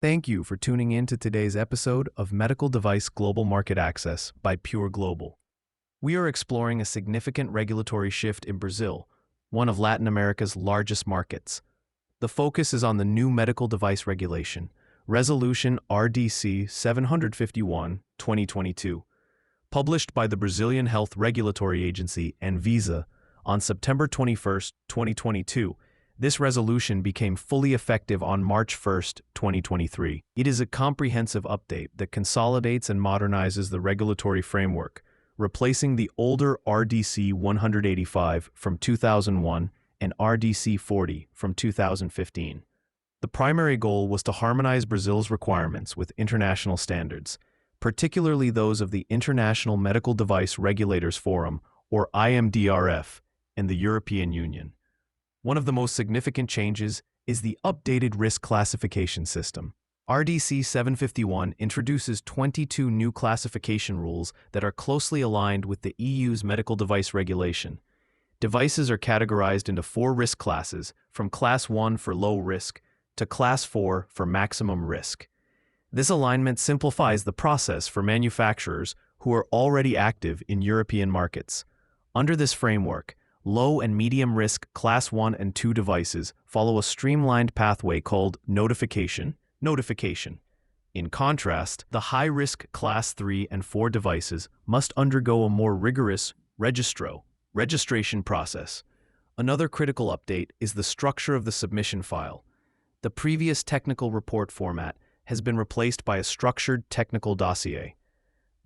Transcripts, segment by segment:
Thank you for tuning in to today's episode of Medical Device Global Market Access by Pure Global. We are exploring a significant regulatory shift in Brazil, one of Latin America's largest markets. The focus is on the new medical device regulation, Resolution RDC 751/2022, published by the Brazilian Health Regulatory Agency Anvisa on September 21, 2022. This resolution became fully effective on March 1, 2023. It is a comprehensive update that consolidates and modernizes the regulatory framework, replacing the older RDC 185 from 2001 and RDC 40 from 2015. The primary goal was to harmonize Brazil's requirements with international standards, particularly those of the International Medical Device Regulators Forum, or IMDRF, and the European Union. One of the most significant changes is the updated risk classification system. RDC 751 introduces 22 new classification rules that are closely aligned with the EU's medical device regulation. Devices are categorized into 4 risk classes, from Class 1 for low risk to Class 4 for maximum risk. This alignment simplifies the process for manufacturers who are already active in European markets. Under this framework, low and medium risk Class 1 and 2 devices follow a streamlined pathway called notification. In contrast, the high-risk Class 3 and 4 devices must undergo a more rigorous registration process. Another critical update is the structure of the submission file. The previous technical report format has been replaced by a structured technical dossier.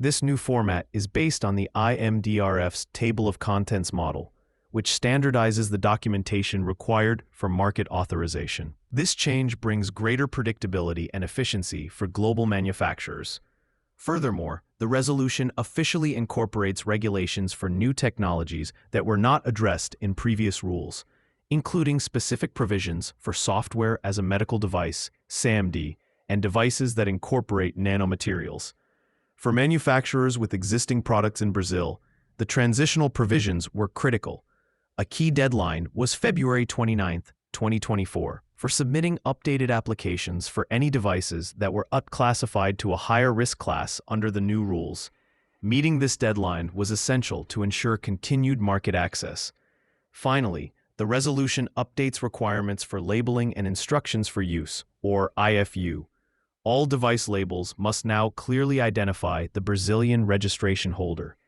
This new format is based on the IMDRF's table of contents model, which standardizes the documentation required for market authorization. This change brings greater predictability and efficiency for global manufacturers. Furthermore, the resolution officially incorporates regulations for new technologies that were not addressed in previous rules, including specific provisions for software as a medical device, SAMD, and devices that incorporate nanomaterials. For manufacturers with existing products in Brazil, the transitional provisions were critical. A key deadline was February 29, 2024, for submitting updated applications for any devices that were upclassified to a higher risk class under the new rules. Meeting this deadline was essential to ensure continued market access. Finally, the resolution updates requirements for labeling and instructions for use, or IFU. All device labels must now clearly identify the Brazilian registration holder.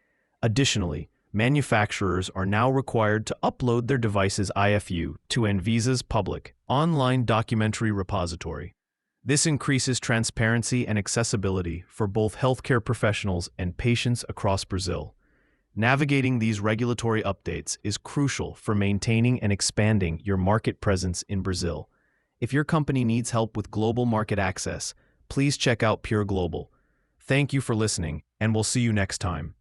Additionally, manufacturers are now required to upload their device's IFU to Anvisa's public online documentary repository. This increases transparency and accessibility for both healthcare professionals and patients across Brazil. Navigating these regulatory updates is crucial for maintaining and expanding your market presence in Brazil. If your company needs help with global market access, please check out Pure Global. Thank you for listening, and we'll see you next time.